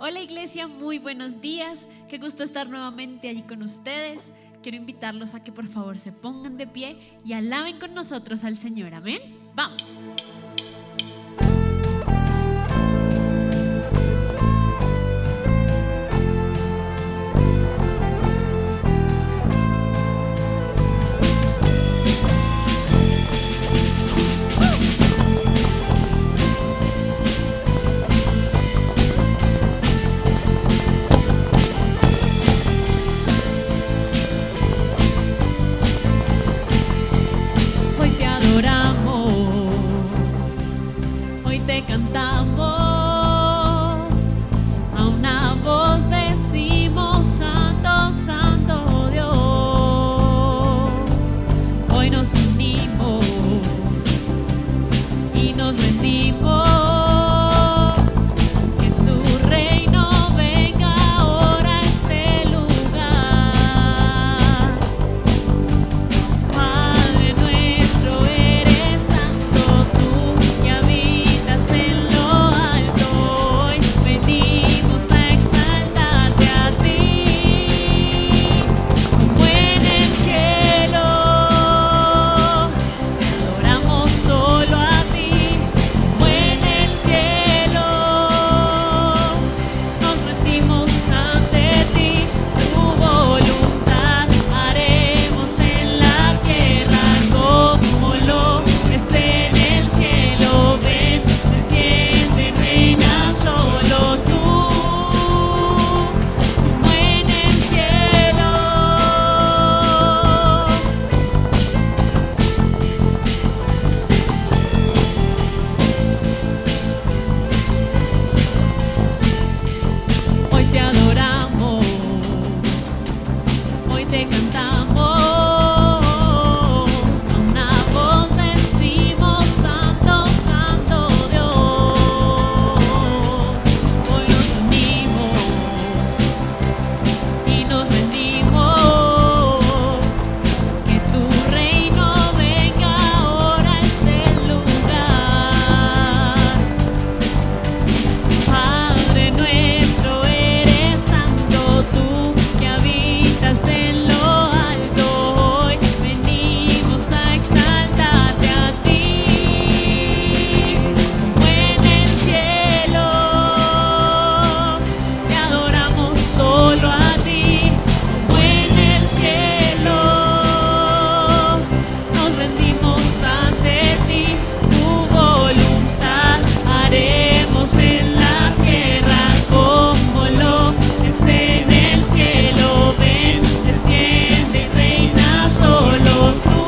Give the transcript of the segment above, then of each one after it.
Hola iglesia, muy buenos días. Qué gusto estar nuevamente allí con ustedes. Quiero invitarlos a que por favor se pongan de pie y alaben con nosotros al Señor. Amén. Vamos. Hoy te adoramos, hoy te cantamos, a una voz decimos Santo, Santo Dios. Hoy nos unimos y nos rendimos. Que tu reino venga ahora a este lugar. Padre nuestro, eres santo, tú que habitas en lo alto. Hoy venimos a exaltarte a ti, como en el cielo. Adoramos solo a ti, como en el cielo. Nos rendimos ante ti, tu voluntad haremos en la tierra como lo es en el cielo. Ven, desciende, reina solo tú, como en el cielo. Hoy te adoramos, hoy te cantamos, a una voz decimos Santo, Santo Dios. Hoy nos unimos y nos rendimos. Que tu reino venga ahora a este lugar. Padre nuestro, eres santo, tú que habitas en lo alto. Hoy venimos a exaltarte a ti, como en el cielo. Te adoramos solo a ti, como en el cielo. Nos rendimos ante ti, tu voluntad haremos en la tierra como lo es en el cielo. Ven, desciende, reina solo tú,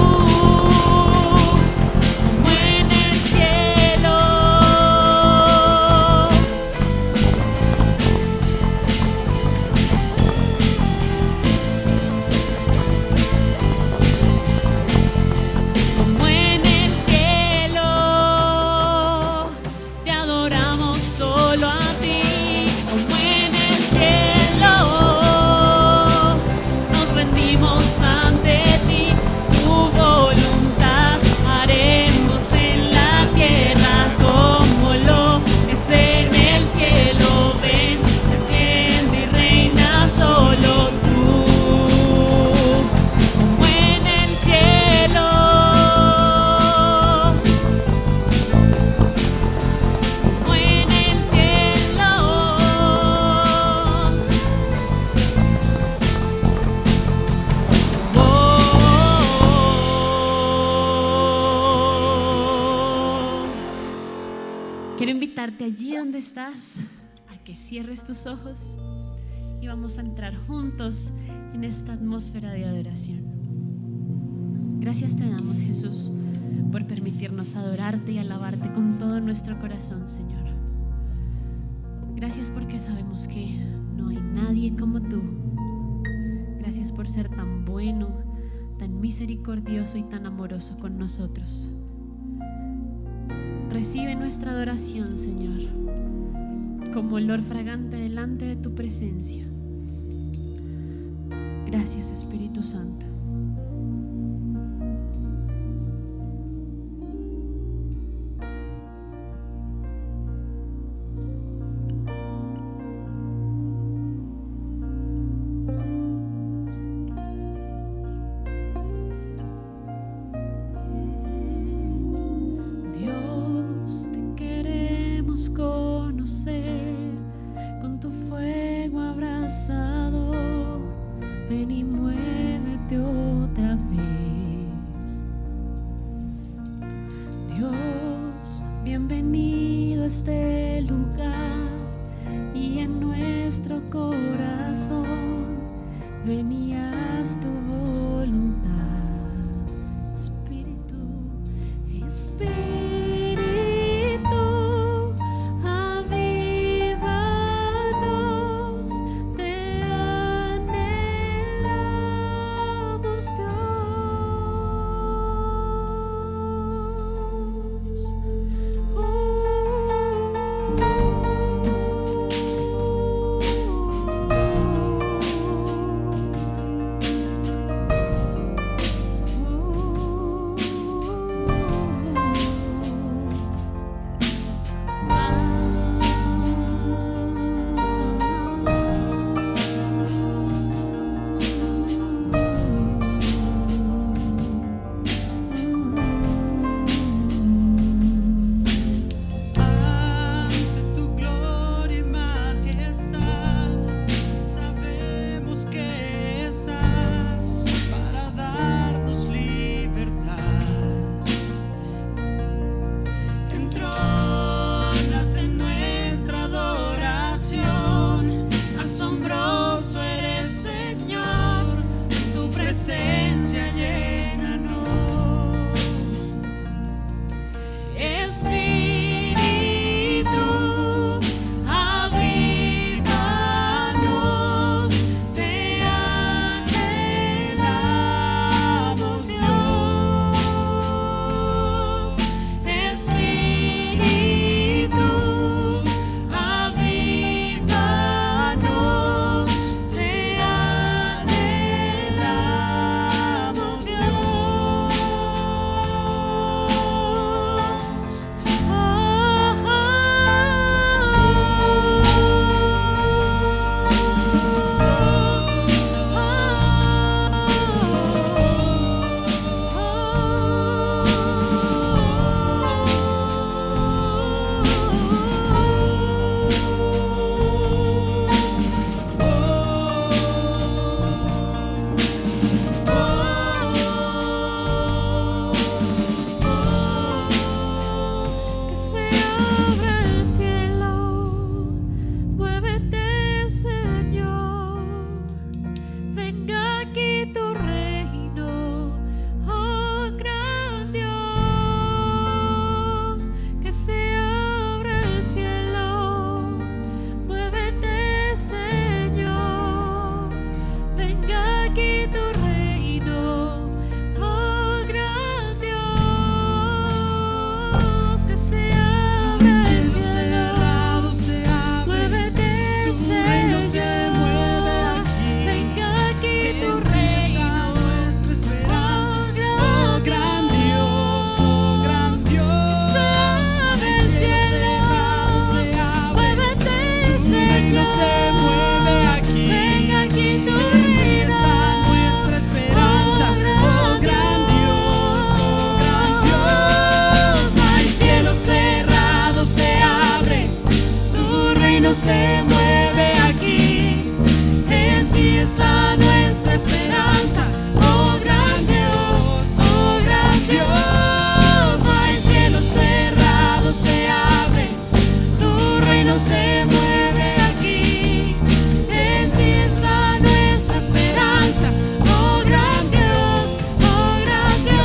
como en el cielo. Como en el cielo, te adoramos solo a ti, como en el cielo. Nos rendimos ante ti, tu voluntad haremos en la tierra como lo es en el cielo. Ven, desciende y reina solo tú, como en el cielo. Como en el cielo. Quiero invitarte allí donde estás a que cierres tus ojos y vamos a entrar juntos en esta atmósfera de adoración. Gracias te damos, Jesús, por permitirnos adorarte y alabarte con todo nuestro corazón, Señor. Gracias porque sabemos que no hay nadie como tú. Gracias por ser tan bueno, tan misericordioso y tan amoroso con nosotros. Recibe nuestra adoración, Señor, como olor fragante delante de tu presencia. Gracias, Espíritu Santo. y en nuestro corazón venías tu voluntad. Espíritu, Espíritu, avívanos, te anhelamos, Dios. Se mueve aquí, en ti está nuestra esperanza, oh gran Dios, no hay cielos cerrados, se abre, tu reino se mueve aquí, en ti está nuestra esperanza, oh gran Dios, oh gran Dios.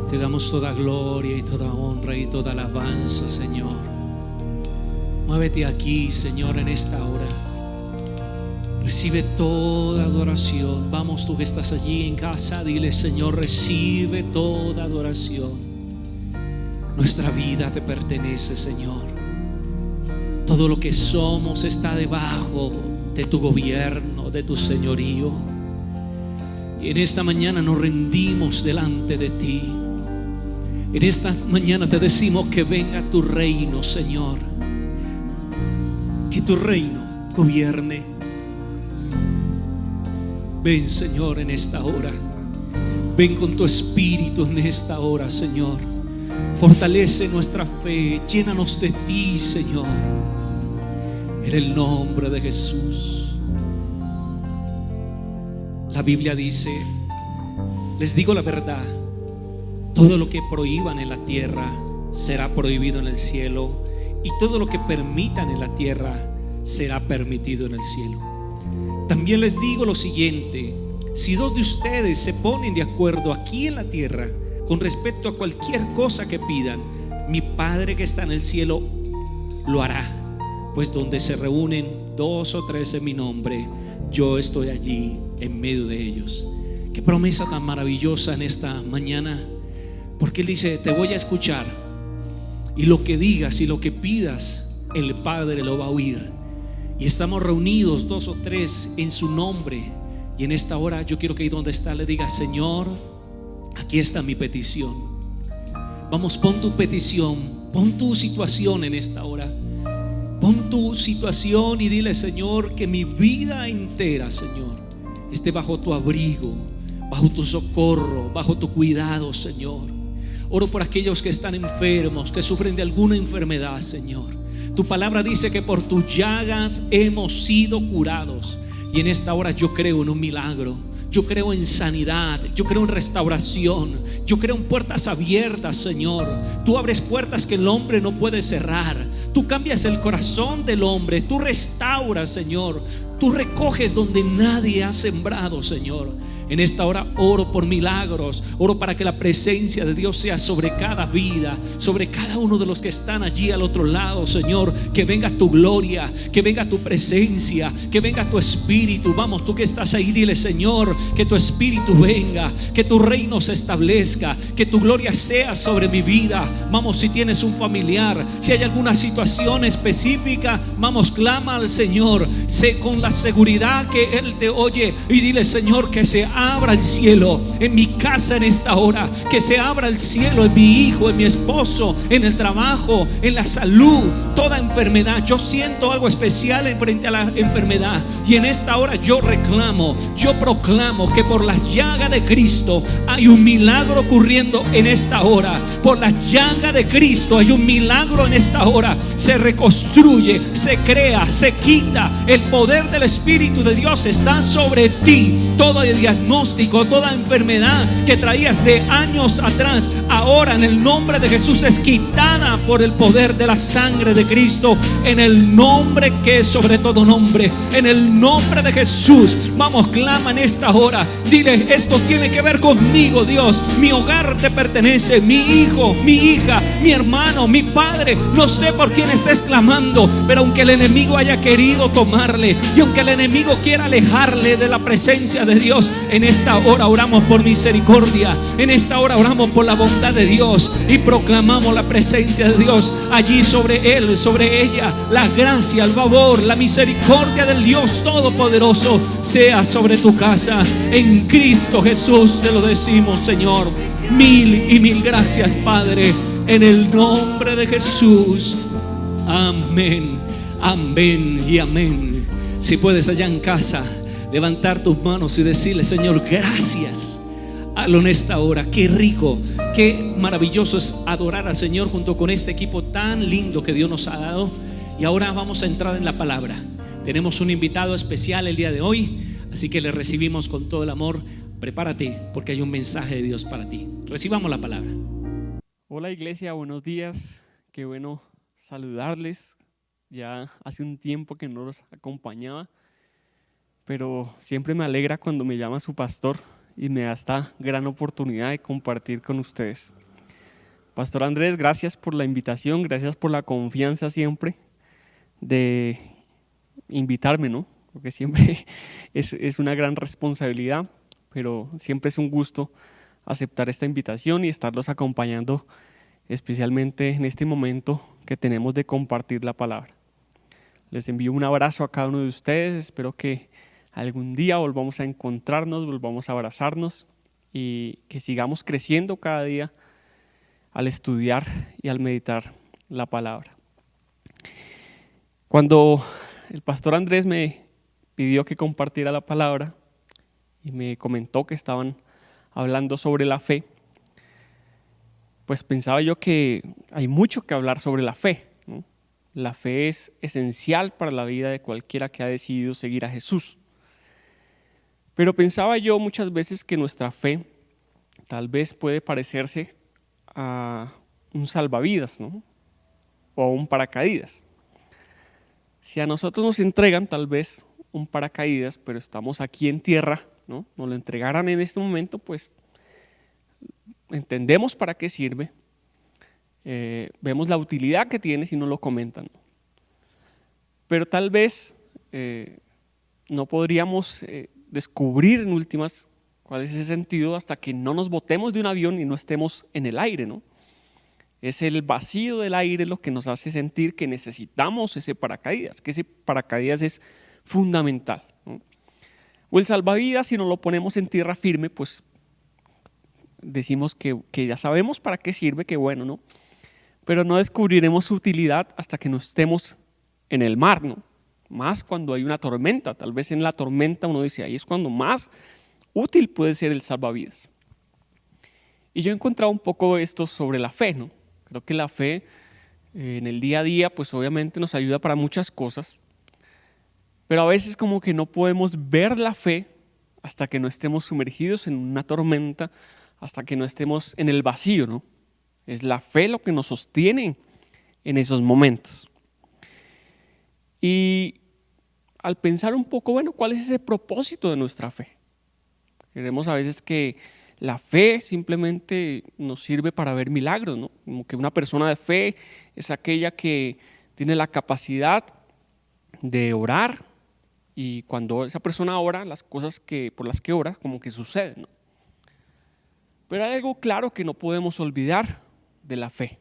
Te damos toda gloria y toda honra y toda alabanza, Señor. Muévete aquí, Señor, en esta hora. Recibe toda adoración. Vamos, tú que estás allí en casa, dile: Señor, recibe toda adoración. Nuestra vida te pertenece, Señor. Todo lo que somos está debajo de tu gobierno, de tu señorío. Y en esta mañana nos rendimos delante de ti. En esta mañana te decimos que venga tu reino, Señor. Que tu reino gobierne. Ven, Señor, en esta hora. Ven con tu espíritu en esta hora, Señor. Fortalece nuestra fe. Llénanos de ti, Señor. En el nombre de Jesús. La Biblia dice: les digo la verdad, todo lo que prohíban en la tierra será prohibido en el cielo, y todo lo que permitan en la tierra será permitido en el cielo. También les digo lo siguiente: si dos de ustedes se ponen de acuerdo aquí en la tierra con respecto a cualquier cosa que pidan, mi Padre que está en el cielo lo hará. Pues donde se reúnen 2 o 3 en mi nombre, yo estoy allí en medio de ellos. Qué promesa tan maravillosa en esta mañana, porque Él dice: te voy a escuchar, y lo que digas y lo que pidas, el Padre lo va a oír. Y estamos reunidos 2 o 3 en su nombre. Y en esta hora yo quiero que ahí donde está le diga: Señor, aquí está mi petición. Vamos, pon tu petición, pon tu situación en esta hora. Pon tu situación y dile: Señor, que mi vida entera, Señor, esté bajo tu abrigo, bajo tu socorro, bajo tu cuidado, Señor. Oro por aquellos que están enfermos, que sufren de alguna enfermedad, Señor. Tu palabra dice que por tus llagas hemos sido curados. Y en esta hora yo creo en un milagro. Yo creo en sanidad, yo creo en restauración, yo creo en puertas abiertas, Señor. Tú abres puertas que el hombre no puede cerrar. Tú cambias el corazón del hombre, tú restauras, Señor. Tú recoges donde nadie ha sembrado, Señor. En esta hora oro por milagros, oro para que la presencia de Dios sea sobre cada vida, sobre cada uno de los que están allí al otro lado, Señor. Que venga tu gloria, que venga tu presencia, que venga tu espíritu. Vamos, tú que estás ahí, dile: Señor, que tu espíritu venga, que tu reino se establezca, que tu gloria sea sobre mi vida. Vamos, si tienes un familiar, si hay alguna situación específica, vamos, clama al Señor. Sé con la seguridad que Él te oye y dile: Señor, que se abra el cielo en mi casa en esta hora, que se abra el cielo en mi hijo, en mi esposo, en el trabajo, en la salud, toda enfermedad. Yo siento algo especial en frente a la enfermedad, y en esta hora yo reclamo, yo proclamo que por la llaga de Cristo hay un milagro ocurriendo en esta hora. Por la llaga de Cristo hay un milagro en esta hora. Se reconstruye, se crea, se quita. El poder del Espíritu de Dios está sobre ti. Todo diagnóstico, toda enfermedad que traías de años atrás, ahora en el nombre de Jesús es quitada por el poder de la sangre de Cristo, en el nombre que es sobre todo nombre, en el nombre de Jesús. Vamos, clama en esta hora, dile: esto tiene que ver conmigo, Dios. Mi hogar te pertenece, mi hijo, mi hija, mi hermano, mi padre. No sé por quién estés clamando, pero aunque el enemigo haya querido tomarle, y aunque el enemigo quiera alejarle de la presencia de Dios, en esta hora oramos por misericordia. En esta hora oramos por la bondad de Dios y proclamamos la presencia de Dios allí sobre él, sobre ella. La gracia, el favor, la misericordia del Dios Todopoderoso sea sobre tu casa. En Cristo Jesús te lo decimos, Señor. Mil y mil gracias, Padre, en el nombre de Jesús. Amén, amén y amén. Si puedes allá en casa levantar tus manos y decirle: Señor, gracias. Hazlo en esta hora. Qué rico, qué maravilloso es adorar al Señor junto con este equipo tan lindo que Dios nos ha dado. Y ahora vamos a entrar en la palabra. Tenemos un invitado especial el día de hoy, así que le recibimos con todo el amor. Prepárate, porque hay un mensaje de Dios para ti. Recibamos la palabra. Hola iglesia, buenos días. Qué bueno saludarles. Ya hace un tiempo que no los acompañaba, pero siempre me alegra cuando me llama su pastor y me da esta gran oportunidad de compartir con ustedes. Pastor Andrés, gracias por la invitación, gracias por la confianza siempre de invitarme, ¿no? Porque siempre es una gran responsabilidad, pero siempre es un gusto aceptar esta invitación y estarlos acompañando, especialmente en este momento que tenemos de compartir la palabra. Les envío un abrazo a cada uno de ustedes, espero que algún día volvamos a encontrarnos, volvamos a abrazarnos y que sigamos creciendo cada día al estudiar y al meditar la palabra. Cuando el pastor Andrés me pidió que compartiera la palabra y me comentó que estaban hablando sobre la fe, pues pensaba yo que hay mucho que hablar sobre la fe, ¿no? La fe es esencial para la vida de cualquiera que ha decidido seguir a Jesús. Pero pensaba yo muchas veces que nuestra fe tal vez puede parecerse a un salvavidas, ¿no? O a un paracaídas. Si a nosotros nos entregan tal vez un paracaídas, pero estamos aquí en tierra, ¿no? Nos lo entregaran en este momento, pues entendemos para qué sirve, vemos la utilidad que tiene si nos lo comentan. Pero tal vez no podríamos descubrir en últimas cuál es ese sentido hasta que no nos botemos de un avión y no estemos en el aire, ¿no? Es el vacío del aire lo que nos hace sentir que necesitamos ese paracaídas, que ese paracaídas es fundamental, ¿no? O el salvavidas, si no lo ponemos en tierra firme, pues decimos que ya sabemos para qué sirve, que bueno, ¿no? Pero no descubriremos su utilidad hasta que no estemos en el mar, ¿no? Más cuando hay una tormenta, tal vez en la tormenta uno dice, ahí es cuando más útil puede ser el salvavidas. Y yo he encontrado un poco esto sobre la fe, ¿no? Creo que la fe en el día a día, pues obviamente nos ayuda para muchas cosas, pero a veces como que no podemos ver la fe hasta que no estemos sumergidos en una tormenta, hasta que no estemos en el vacío, ¿no? Es la fe lo que nos sostiene en esos momentos. Y al pensar un poco, bueno, ¿cuál es ese propósito de nuestra fe? Queremos a veces que la fe simplemente nos sirve para ver milagros, ¿no? Como que una persona de fe es aquella que tiene la capacidad de orar y cuando esa persona ora, las cosas por las que ora como que suceden, ¿no? Pero hay algo claro que no podemos olvidar de la fe.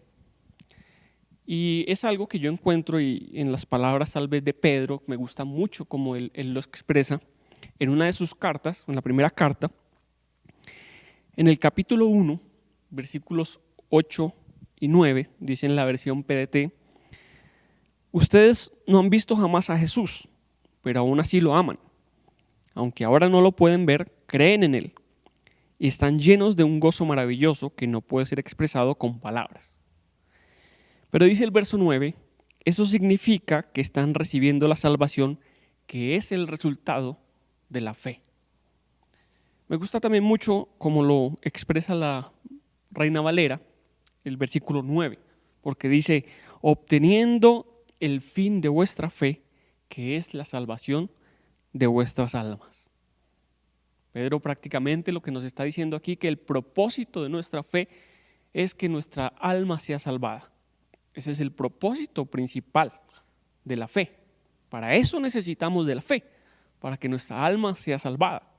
Y es algo que yo encuentro y en las palabras tal vez de Pedro, me gusta mucho como él lo expresa en una de sus cartas, en la primera carta, en el capítulo 1, versículos 8 y 9, dice en la versión PDT, ustedes no han visto jamás a Jesús, pero aún así lo aman. Aunque ahora no lo pueden ver, creen en Él y están llenos de un gozo maravilloso que no puede ser expresado con palabras. Pero dice el verso 9, eso significa que están recibiendo la salvación que es el resultado de la fe. Me gusta también mucho como lo expresa la Reina Valera, el versículo 9, porque dice, obteniendo el fin de vuestra fe, que es la salvación de vuestras almas. Pedro prácticamente lo que nos está diciendo aquí, que el propósito de nuestra fe es que nuestra alma sea salvada. Ese es el propósito principal de la fe. Para eso necesitamos de la fe, para que nuestra alma sea salvada.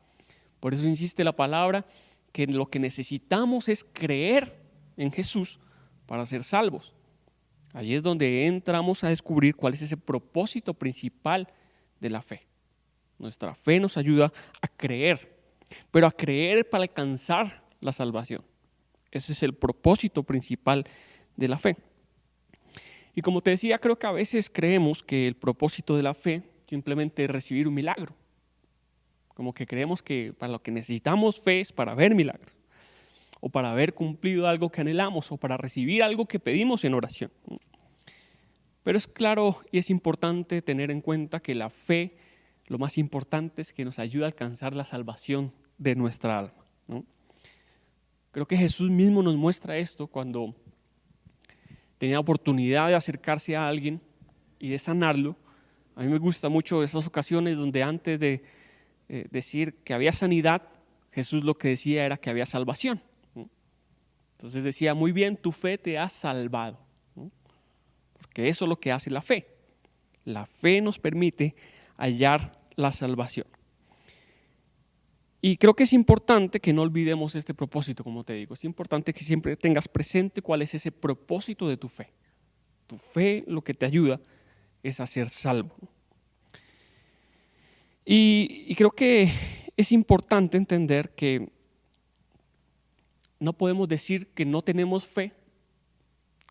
Por eso insiste la palabra que lo que necesitamos es creer en Jesús para ser salvos. Allí es donde entramos a descubrir cuál es ese propósito principal de la fe. Nuestra fe nos ayuda a creer, pero a creer para alcanzar la salvación. Ese es el propósito principal de la fe. Y como te decía, creo que a veces creemos que el propósito de la fe simplemente es recibir un milagro. Como que creemos que para lo que necesitamos fe es para ver milagros, o para haber cumplido algo que anhelamos, o para recibir algo que pedimos en oración. Pero es claro y es importante tener en cuenta que la fe, lo más importante es que nos ayuda a alcanzar la salvación de nuestra alma, ¿no? Creo que Jesús mismo nos muestra esto cuando tenía oportunidad de acercarse a alguien y de sanarlo. A mí me gusta mucho esas ocasiones donde antes de decir que había sanidad, Jesús lo que decía era que había salvación, ¿no? Entonces decía, muy bien, tu fe te ha salvado, ¿no? Porque eso es lo que hace la fe. La fe nos permite hallar la salvación. Y creo que es importante que no olvidemos este propósito, como te digo. Es importante que siempre tengas presente cuál es ese propósito de tu fe. Tu fe lo que te ayuda es a ser salvo. Y creo que es importante entender que no podemos decir que no tenemos fe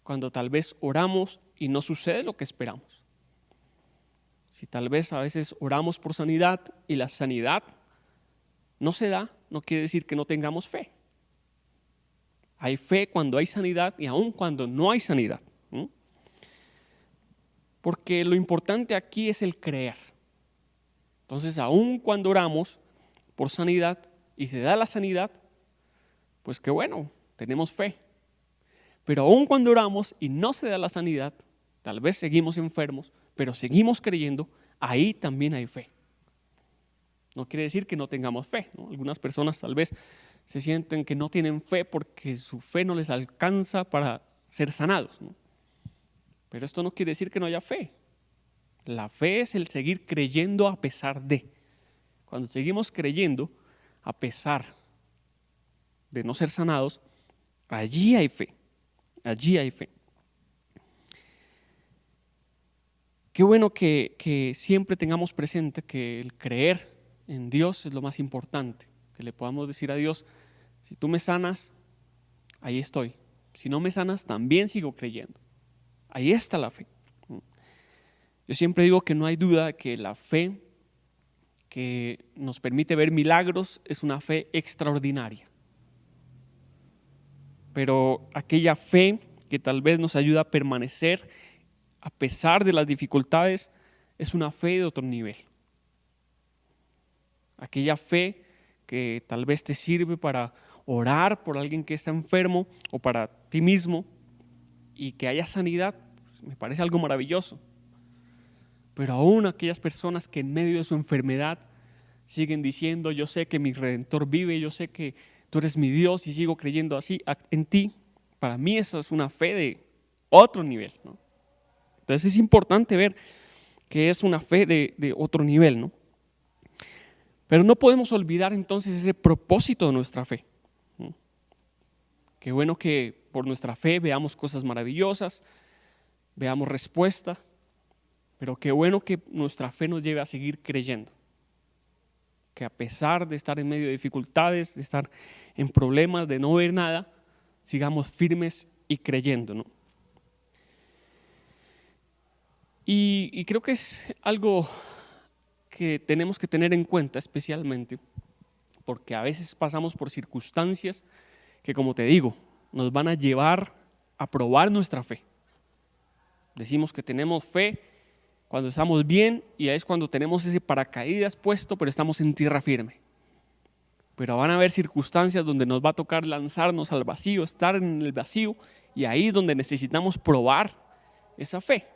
cuando tal vez oramos y no sucede lo que esperamos. Si tal vez a veces oramos por sanidad y la sanidad no se da, no quiere decir que no tengamos fe. Hay fe cuando hay sanidad y aún cuando no hay sanidad. Porque lo importante aquí es el creer. Entonces, aún cuando oramos por sanidad y se da la sanidad, pues qué bueno, tenemos fe. Pero aún cuando oramos y no se da la sanidad, tal vez seguimos enfermos, pero seguimos creyendo, ahí también hay fe. No quiere decir que no tengamos fe, ¿no? Algunas personas tal vez se sienten que no tienen fe porque su fe no les alcanza para ser sanados, ¿no? Pero esto no quiere decir que no haya fe. La fe es el seguir creyendo a pesar de. Cuando seguimos creyendo a pesar de no ser sanados, allí hay fe. Allí hay fe. Qué bueno que siempre tengamos presente que el creer en Dios es lo más importante. Que le podamos decir a Dios, si tú me sanas, ahí estoy. Si no me sanas, también sigo creyendo. Ahí está la fe. Yo siempre digo que no hay duda que la fe que nos permite ver milagros es una fe extraordinaria. Pero aquella fe que tal vez nos ayuda a permanecer a pesar de las dificultades es una fe de otro nivel. Aquella fe que tal vez te sirve para orar por alguien que está enfermo o para ti mismo y que haya sanidad, me parece algo maravilloso. Pero aún aquellas personas que en medio de su enfermedad siguen diciendo, yo sé que mi Redentor vive, yo sé que tú eres mi Dios y sigo creyendo así en ti, para mí esa es una fe de otro nivel, ¿no? Entonces es importante ver que es una fe de otro nivel, ¿no? Pero no podemos olvidar entonces ese propósito de nuestra fe, ¿no? Qué bueno que por nuestra fe veamos cosas maravillosas, veamos respuestas, pero qué bueno que nuestra fe nos lleve a seguir creyendo. Que a pesar de estar en medio de dificultades, de estar en problemas, de no ver nada, sigamos firmes y creyendo, ¿no? Y creo que es algo que tenemos que tener en cuenta especialmente, porque a veces pasamos por circunstancias que, como te digo, nos van a llevar a probar nuestra fe. Decimos que tenemos fe cuando estamos bien y es cuando tenemos ese paracaídas puesto, pero estamos en tierra firme. Pero van a haber circunstancias donde nos va a tocar lanzarnos al vacío, estar en el vacío, y ahí es donde necesitamos probar esa fe.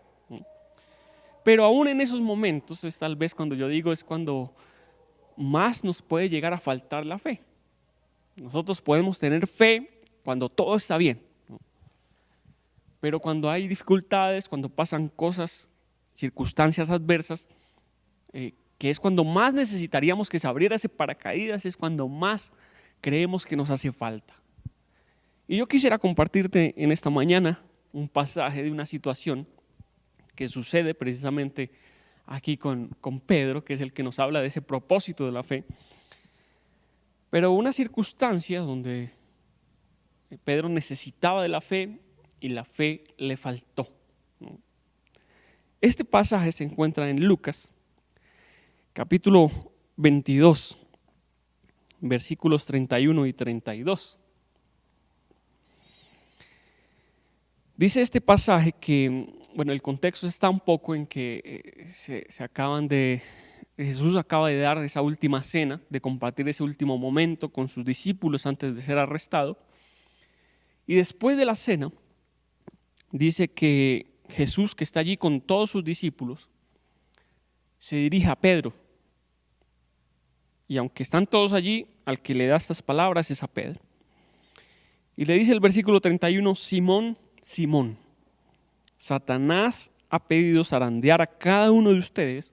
Pero aún en esos momentos, es tal vez cuando yo digo, es cuando más nos puede llegar a faltar la fe. Nosotros podemos tener fe cuando todo está bien, ¿no? Pero cuando hay dificultades, cuando pasan cosas, circunstancias adversas, que es cuando más necesitaríamos que se abriera ese paracaídas, es cuando más creemos que nos hace falta. Y yo quisiera compartirte en esta mañana un pasaje de una situación que sucede precisamente aquí con Pedro, que es el que nos habla de ese propósito de la fe. Pero una circunstancia donde Pedro necesitaba de la fe y la fe le faltó, ¿no? Este pasaje se encuentra en Lucas, capítulo 22, versículos 31 y 32. Dice este pasaje que, bueno, el contexto está un poco en que Jesús acaba de dar esa última cena, de compartir ese último momento con sus discípulos antes de ser arrestado. Y después de la cena, dice que Jesús, que está allí con todos sus discípulos, se dirige a Pedro. Y aunque están todos allí, al que le da estas palabras es a Pedro. Y le dice el versículo 31, Simón, Simón, Satanás ha pedido zarandear a cada uno de ustedes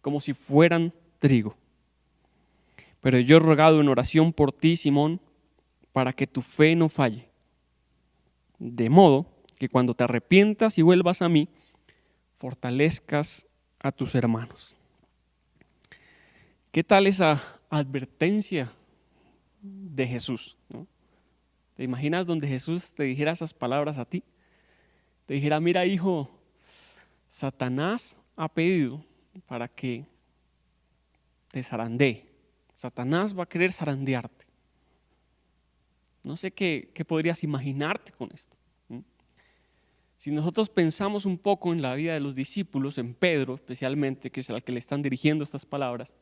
como si fueran trigo. Pero yo he rogado en oración por ti, Simón, para que tu fe no falle. De modo que cuando te arrepientas y vuelvas a mí, fortalezcas a tus hermanos. ¿Qué tal esa advertencia de Jesús, ¿no? ¿Te imaginas donde Jesús te dijera esas palabras a ti? Te dijera, mira hijo, Satanás ha pedido para que te zarandee. Satanás va a querer zarandearte. No sé qué podrías imaginarte con esto. Si nosotros pensamos un poco en la vida de los discípulos, en Pedro especialmente, que es al que le están dirigiendo estas palabras,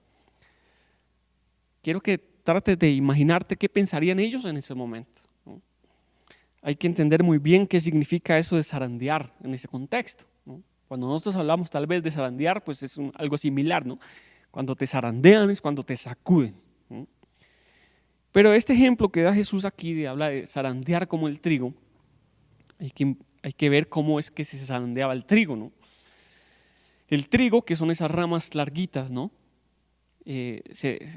quiero que trates de imaginarte qué pensarían ellos en ese momento, ¿no? Hay que entender muy bien qué significa eso de zarandear en ese contexto, ¿no? Cuando nosotros hablamos tal vez de zarandear, pues es algo similar, ¿no? Cuando te zarandean es cuando te sacuden, ¿no? Pero este ejemplo que da Jesús aquí, habla de zarandear como el trigo, hay que ver cómo es que se zarandeaba el trigo, ¿no? El trigo, que son esas ramas larguitas, ¿no?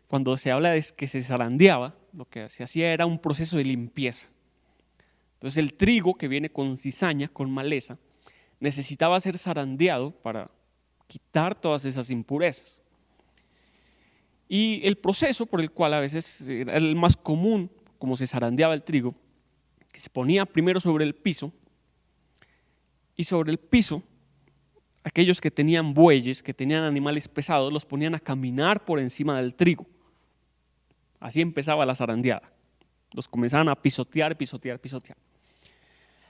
Cuando se habla de que se zarandeaba, lo que se hacía era un proceso de limpieza. Entonces el trigo, que viene con cizaña, con maleza, necesitaba ser zarandeado para quitar todas esas impurezas. Y el proceso por el cual a veces era el más común, como se zarandeaba el trigo, que se ponía primero sobre el piso, y sobre el piso, aquellos que tenían bueyes, que tenían animales pesados, los ponían a caminar por encima del trigo. Así empezaba la zarandeada. Los comenzaban a pisotear, pisotear, pisotear.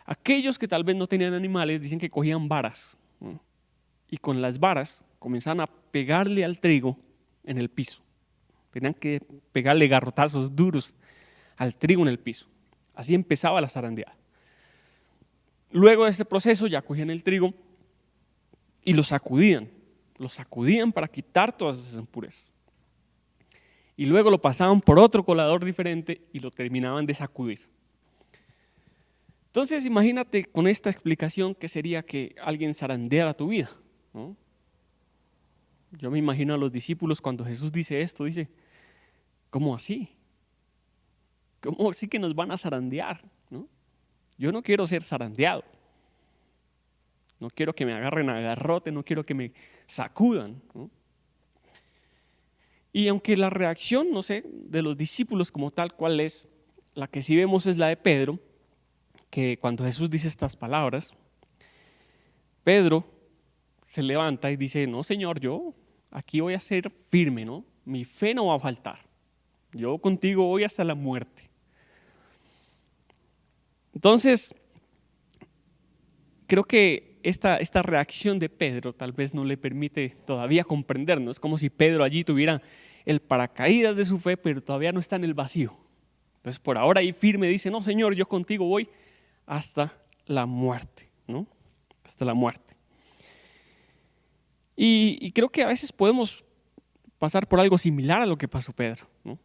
Aquellos que tal vez no tenían animales, dicen que cogían varas, ¿no? Y con las varas comenzaban a pegarle al trigo en el piso. Tenían que pegarle garrotazos duros al trigo en el piso. Así empezaba la zarandeada. Luego de este proceso ya cogían el trigo y lo sacudían para quitar todas esas impurezas. Y luego lo pasaban por otro colador diferente y lo terminaban de sacudir. Entonces imagínate con esta explicación que sería que alguien zarandeara tu vida, ¿no? Yo me imagino a los discípulos cuando Jesús dice esto, dice, ¿cómo así? ¿Cómo así que nos van a zarandear, ¿no? Yo no quiero ser zarandeado. No quiero que me agarren a garrote, no quiero que me sacudan, ¿no? Y aunque la reacción, no sé, de los discípulos como tal, cuál es, la que sí vemos es la de Pedro, que cuando Jesús dice estas palabras, Pedro se levanta y dice, no Señor, yo aquí voy a ser firme, ¿no? Mi fe no va a faltar. Yo contigo voy hasta la muerte. Entonces, creo que esta reacción de Pedro tal vez no le permite todavía comprendernos. Es como si Pedro allí tuviera el paracaídas de su fe, pero todavía no está en el vacío. Entonces, por ahora ahí firme dice, no Señor, yo contigo voy hasta la muerte, ¿no? Hasta la muerte. Y creo que a veces podemos pasar por algo similar a lo que pasó Pedro, ¿no?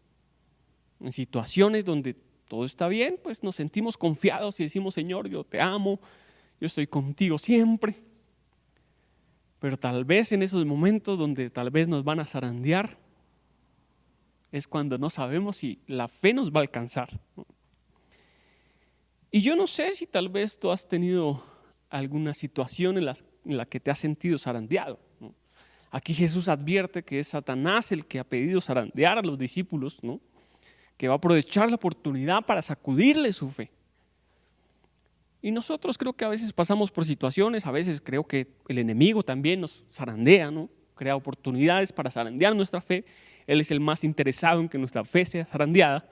En situaciones donde todo está bien, pues nos sentimos confiados y decimos, Señor, yo te amo, yo estoy contigo siempre. Pero tal vez en esos momentos donde tal vez nos van a zarandear, es cuando no sabemos si la fe nos va a alcanzar, ¿no? Y yo no sé si tal vez tú has tenido alguna situación en la que te has sentido zarandeado, ¿no? Aquí Jesús advierte que es Satanás el que ha pedido zarandear a los discípulos, ¿no? Que va a aprovechar la oportunidad para sacudirle su fe. Y nosotros creo que a veces pasamos por situaciones, a veces creo que el enemigo también nos zarandea, ¿no? Crea oportunidades para zarandear nuestra fe. Él es el más interesado en que nuestra fe sea zarandeada.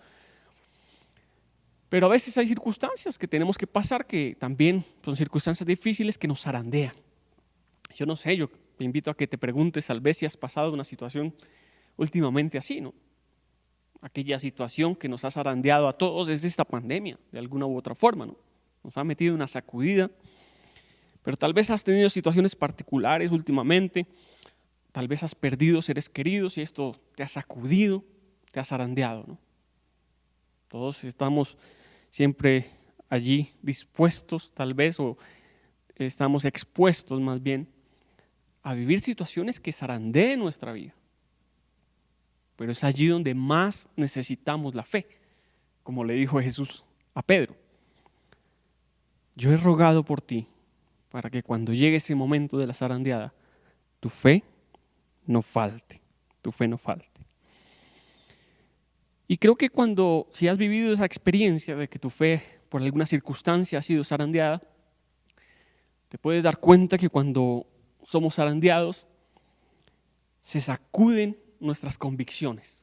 Pero a veces hay circunstancias que tenemos que pasar que también son circunstancias difíciles que nos zarandean. Yo no sé, yo te invito a que te preguntes tal vez si has pasado una situación últimamente así, ¿no? Aquella situación que nos ha zarandeado a todos es esta pandemia, de alguna u otra forma, ¿no? Nos ha metido una sacudida, pero tal vez has tenido situaciones particulares últimamente, tal vez has perdido seres queridos y esto te ha sacudido, te ha zarandeado, ¿no? Todos estamos siempre allí dispuestos tal vez o estamos expuestos más bien a vivir situaciones que zarandeen nuestra vida. Pero es allí donde más necesitamos la fe, como le dijo Jesús a Pedro. Yo he rogado por ti para que cuando llegue ese momento de la zarandeada, tu fe no falte, tu fe no falte. Y creo que si has vivido esa experiencia de que tu fe por alguna circunstancia ha sido zarandeada, te puedes dar cuenta que cuando somos zarandeados, se sacuden nuestras convicciones,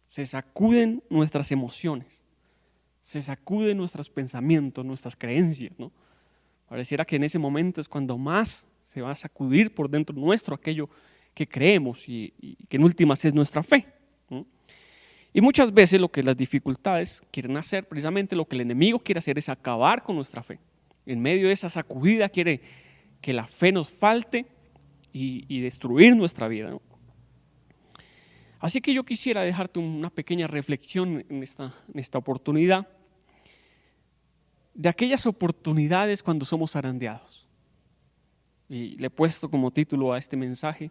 se sacuden nuestras emociones, se sacuden nuestros pensamientos, nuestras creencias, ¿no? Pareciera que en ese momento es cuando más se va a sacudir por dentro nuestro aquello que creemos y que en últimas es nuestra fe, ¿no? Y muchas veces lo que las dificultades quieren hacer, precisamente lo que el enemigo quiere hacer es acabar con nuestra fe. En medio de esa sacudida quiere que la fe nos falte y destruir nuestra vida, ¿no? Así que yo quisiera dejarte una pequeña reflexión en esta oportunidad de aquellas oportunidades cuando somos zarandeados. Y le he puesto como título a este mensaje,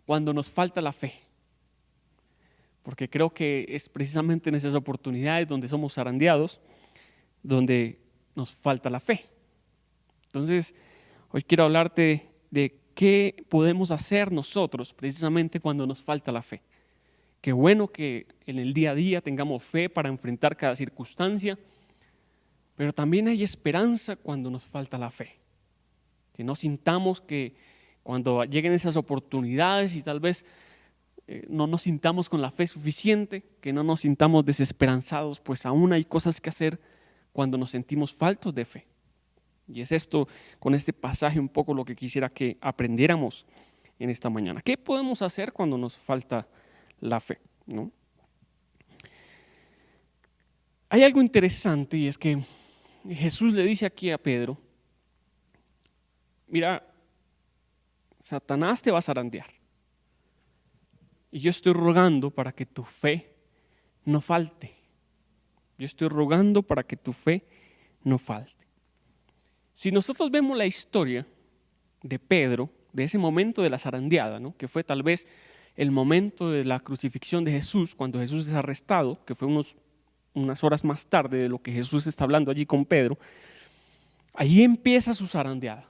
cuando nos falta la fe. Porque creo que es precisamente en esas oportunidades donde somos zarandeados, donde nos falta la fe. Entonces, hoy quiero hablarte de qué podemos hacer nosotros precisamente cuando nos falta la fe. Qué bueno que en el día a día tengamos fe para enfrentar cada circunstancia, pero también hay esperanza cuando nos falta la fe. Que no sintamos que cuando lleguen esas oportunidades y tal vez no nos sintamos con la fe suficiente, que no nos sintamos desesperanzados, pues aún hay cosas que hacer cuando nos sentimos faltos de fe. Y es esto, con este pasaje, un poco lo que quisiera que aprendiéramos en esta mañana. ¿Qué podemos hacer cuando nos falta la fe, ¿no? Hay algo interesante y es que Jesús le dice aquí a Pedro, mira, Satanás te va a zarandear y yo estoy rogando para que tu fe no falte. Yo estoy rogando para que tu fe no falte. Si nosotros vemos la historia de Pedro, de ese momento de la zarandeada, ¿no? Que fue tal vez el momento de la crucifixión de Jesús, cuando Jesús es arrestado, que fue unas horas más tarde de lo que Jesús está hablando allí con Pedro, allí empieza su zarandeada.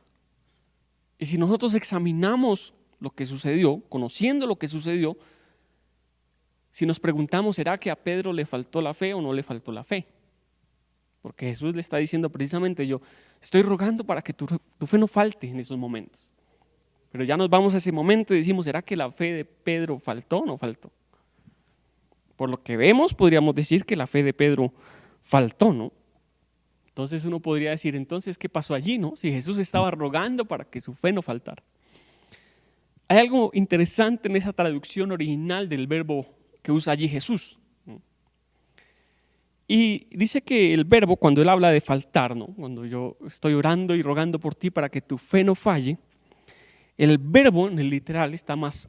Y si nosotros examinamos lo que sucedió, conociendo lo que sucedió, si nos preguntamos, ¿será que a Pedro le faltó la fe o no le faltó la fe? Porque Jesús le está diciendo precisamente, yo estoy rogando para que tu fe no falte en esos momentos. Pero ya nos vamos a ese momento y decimos, ¿será que la fe de Pedro faltó o no faltó? Por lo que vemos, podríamos decir que la fe de Pedro faltó, ¿no? Entonces uno podría decir, entonces, ¿qué pasó allí, no? Si Jesús estaba rogando para que su fe no faltara. Hay algo interesante en esa traducción original del verbo que usa allí Jesús. Y dice que el verbo, cuando él habla de faltar, ¿no? Cuando yo estoy orando y rogando por ti para que tu fe no falle, el verbo en el literal está más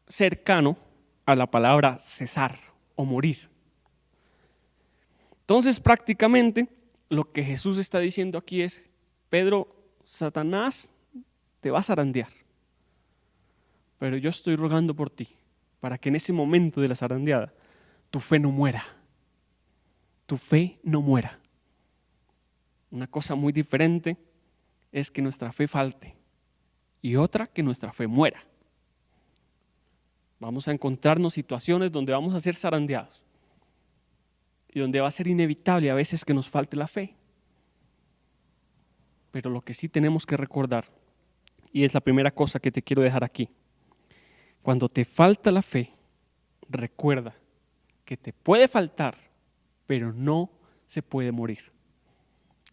cercano a la palabra cesar o morir. Entonces, prácticamente, lo que Jesús está diciendo aquí es, Pedro, Satanás te va a zarandear, pero yo estoy rogando por ti, para que en ese momento de la zarandeada, tu fe no muera. Tu fe no muera. Una cosa muy diferente es que nuestra fe falte y otra que nuestra fe muera. Vamos a encontrarnos situaciones donde vamos a ser zarandeados y donde va a ser inevitable a veces que nos falte la fe. Pero lo que sí tenemos que recordar, y es la primera cosa que te quiero dejar aquí, cuando te falta la fe, recuerda que te puede faltar, pero no se puede morir.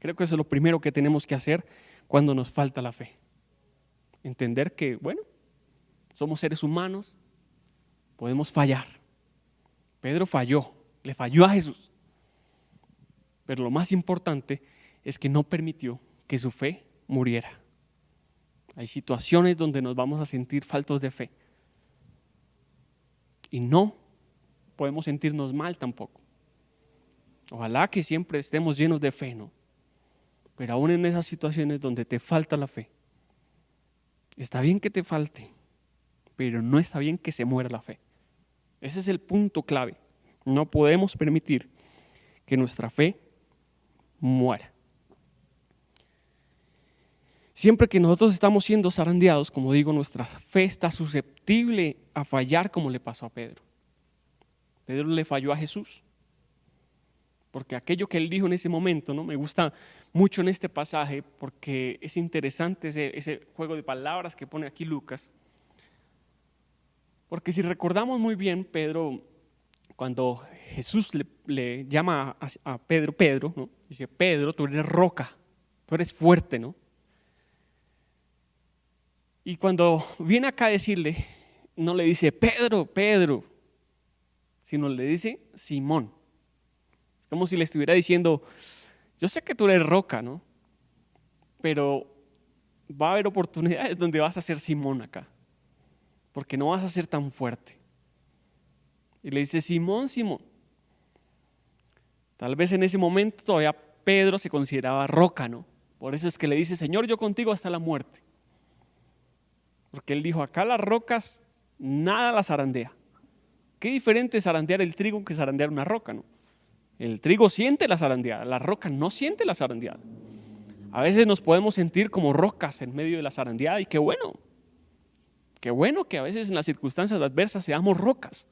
Creo que eso es lo primero que tenemos que hacer cuando nos falta la fe. Entender que, bueno, somos seres humanos, podemos fallar. Pedro falló, le falló a Jesús. Pero lo más importante es que no permitió que su fe muriera. Hay situaciones donde nos vamos a sentir faltos de fe. Y no podemos sentirnos mal tampoco. Ojalá que siempre estemos llenos de fe, ¿no? Pero aún en esas situaciones donde te falta la fe, está bien que te falte, pero no está bien que se muera la fe. Ese es el punto clave. No podemos permitir que nuestra fe muera. Siempre que nosotros estamos siendo zarandeados, como digo, nuestra fe está susceptible a fallar, como le pasó a Pedro. Pedro le falló a Jesús, porque aquello que él dijo en ese momento, ¿no? Me gusta mucho en este pasaje, porque es interesante ese juego de palabras que pone aquí Lucas. Porque si recordamos muy bien, Pedro, cuando Jesús le llama a Pedro, ¿no? Dice: Pedro, tú eres roca, tú eres fuerte, ¿no? Y cuando viene acá a decirle, no le dice Pedro, Pedro, sino le dice Simón. Es como si le estuviera diciendo: yo sé que tú eres roca, ¿no? Pero va a haber oportunidades donde vas a ser Simón acá, porque no vas a ser tan fuerte. Y le dice: Simón, Simón. Tal vez en ese momento todavía Pedro se consideraba roca, ¿no? Por eso es que le dice: Señor, yo contigo hasta la muerte. Porque él dijo: acá las rocas nada las zarandea. Qué diferente es zarandear el trigo que zarandear una roca, ¿no? El trigo siente la zarandeada, la roca no siente la zarandeada. A veces nos podemos sentir como rocas en medio de la zarandeada, y qué bueno que a veces en las circunstancias adversas seamos rocas.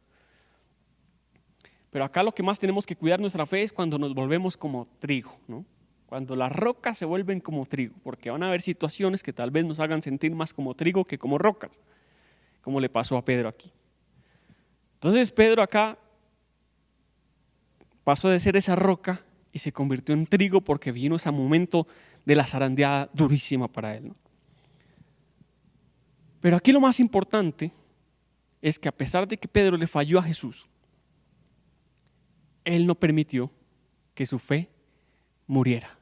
Pero acá lo que más tenemos que cuidar nuestra fe es cuando nos volvemos como trigo, ¿no? Cuando las rocas se vuelven como trigo, porque van a haber situaciones que tal vez nos hagan sentir más como trigo que como rocas, como le pasó a Pedro aquí. Entonces Pedro acá pasó de ser esa roca y se convirtió en trigo, porque vino ese momento de la zarandeada durísima para él, ¿no? Pero aquí lo más importante es que a pesar de que Pedro le falló a Jesús, él no permitió que su fe muriera.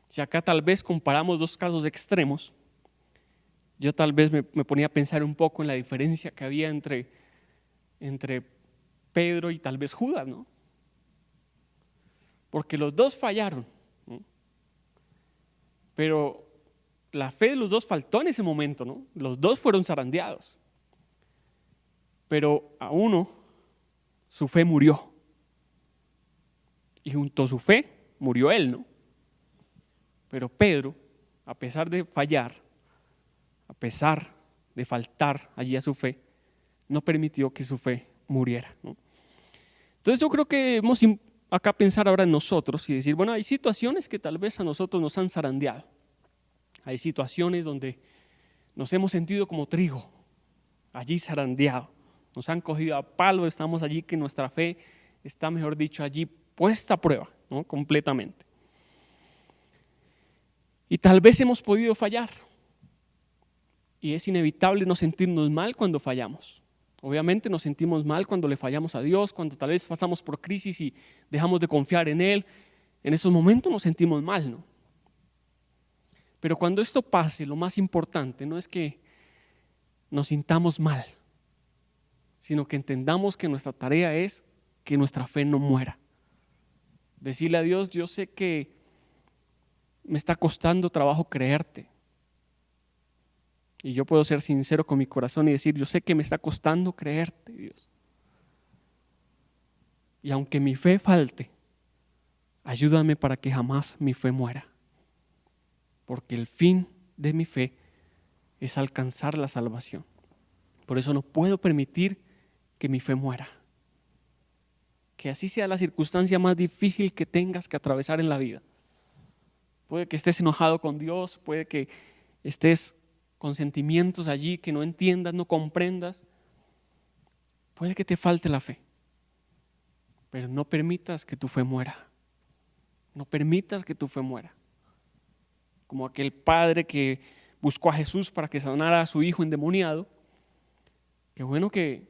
Si acá tal vez comparamos dos casos extremos, yo tal vez me ponía a pensar un poco en la diferencia que había entre Pedro y tal vez Judas, ¿no? Porque los dos fallaron, ¿no? Pero la fe de los dos faltó en ese momento, ¿no? Los dos fueron zarandeados. Pero a uno, su fe murió. Y junto a su fe, murió él, ¿no? Pero Pedro, a pesar de fallar, a pesar de faltar allí a su fe, no permitió que su fe muriera, ¿no? Entonces yo creo que hemos acá pensar ahora en nosotros y decir, bueno, hay situaciones que tal vez a nosotros nos han zarandeado. Hay situaciones donde nos hemos sentido como trigo, allí zarandeado. Nos han cogido a palo, estamos allí que nuestra fe está, mejor dicho, allí puesta a prueba, ¿no? Completamente. Y tal vez hemos podido fallar. Y es inevitable no sentirnos mal cuando fallamos. Obviamente nos sentimos mal cuando le fallamos a Dios, cuando tal vez pasamos por crisis y dejamos de confiar en Él. En esos momentos nos sentimos mal, ¿no? Pero cuando esto pase, lo más importante no es que nos sintamos mal, sino que entendamos que nuestra tarea es que nuestra fe no muera. Decirle a Dios: yo sé que me está costando trabajo creerte. Y yo puedo ser sincero con mi corazón y decir: yo sé que me está costando creerte, Dios. Y aunque mi fe falte, ayúdame para que jamás mi fe muera. Porque el fin de mi fe es alcanzar la salvación. Por eso no puedo permitir que mi fe muera. Que así sea la circunstancia más difícil que tengas que atravesar en la vida. Puede que estés enojado con Dios, puede que estés con sentimientos allí que no entiendas, no comprendas. Puede que te falte la fe, pero no permitas que tu fe muera. No permitas que tu fe muera. Como aquel padre que buscó a Jesús para que sanara a su hijo endemoniado. Qué bueno que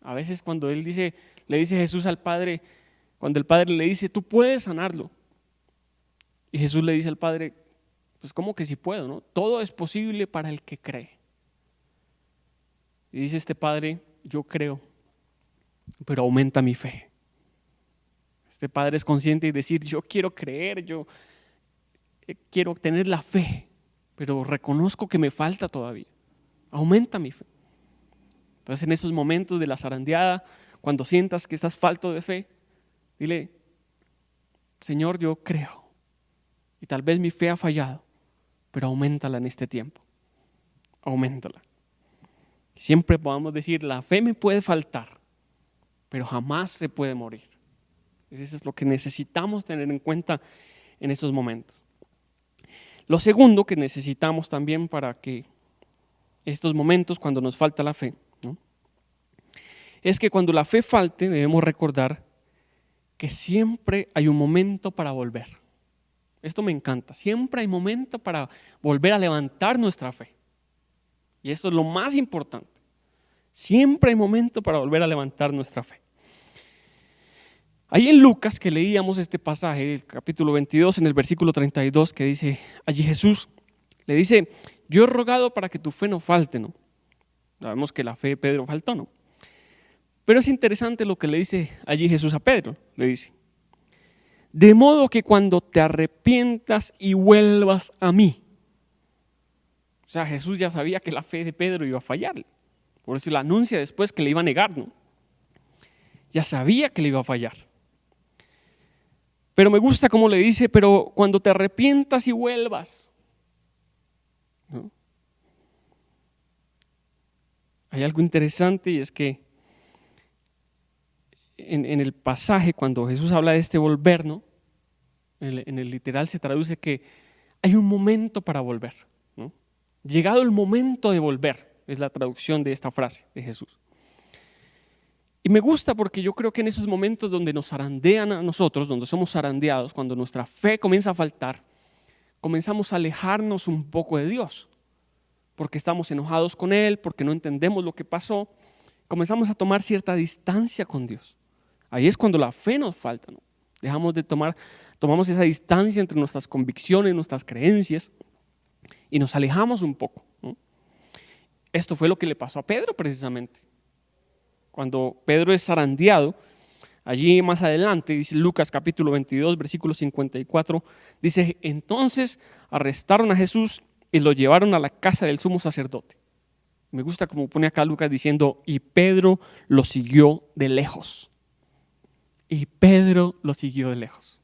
a veces cuando le dice Jesús al padre, cuando el padre le dice: tú puedes sanarlo. Y Jesús le dice al padre: pues ¿cómo que sí puedo, no? Todo es posible para el que cree. Y dice este padre: yo creo, pero aumenta mi fe. Este padre es consciente y decir: yo quiero creer, yo quiero tener la fe, pero reconozco que me falta todavía. Aumenta mi fe. Entonces en esos momentos de la zarandeada, cuando sientas que estás falto de fe, dile, Señor, yo creo y tal vez mi fe ha fallado, pero auméntala en este tiempo. Auméntala. Siempre podamos decir, la fe me puede faltar, pero jamás se puede morir. Eso es lo que necesitamos tener en cuenta en esos momentos. Lo segundo que necesitamos también para que estos momentos cuando nos falta la fe, ¿no?, es que cuando la fe falte debemos recordar que siempre hay un momento para volver. Esto me encanta. Siempre hay momento para volver a levantar nuestra fe. Y esto es lo más importante. Siempre hay momento para volver a levantar nuestra fe. Ahí en Lucas, que leíamos este pasaje, el capítulo 22, en el versículo 32, que dice, allí Jesús le dice, yo he rogado para que tu fe no falte, ¿no? Sabemos que la fe de Pedro faltó, ¿no? Pero es interesante lo que le dice allí Jesús a Pedro. Le dice, de modo que cuando te arrepientas y vuelvas a mí. O sea, Jesús ya sabía que la fe de Pedro iba a fallarle. Por eso le anuncia después que le iba a negar, ¿no? Ya sabía que le iba a fallar. Pero me gusta cómo le dice, pero cuando te arrepientas y vuelvas, ¿no? Hay algo interesante y es que en el pasaje cuando Jesús habla de este volver, ¿no?, en el literal se traduce que hay un momento para volver, ¿no? Llegado el momento de volver, es la traducción de esta frase de Jesús. Y me gusta porque yo creo que en esos momentos donde nos zarandean a nosotros, donde somos zarandeados, cuando nuestra fe comienza a faltar, comenzamos a alejarnos un poco de Dios, porque estamos enojados con Él, porque no entendemos lo que pasó, comenzamos a tomar cierta distancia con Dios. Ahí es cuando la fe nos falta, ¿no? Tomamos esa distancia entre nuestras convicciones, nuestras creencias y nos alejamos un poco, ¿no? Esto fue lo que le pasó a Pedro precisamente. Cuando Pedro es zarandeado, allí más adelante, dice Lucas capítulo 22, versículo 54, dice, entonces arrestaron a Jesús y lo llevaron a la casa del sumo sacerdote. Me gusta como pone acá Lucas diciendo, y Pedro lo siguió de lejos. Y Pedro lo siguió de lejos.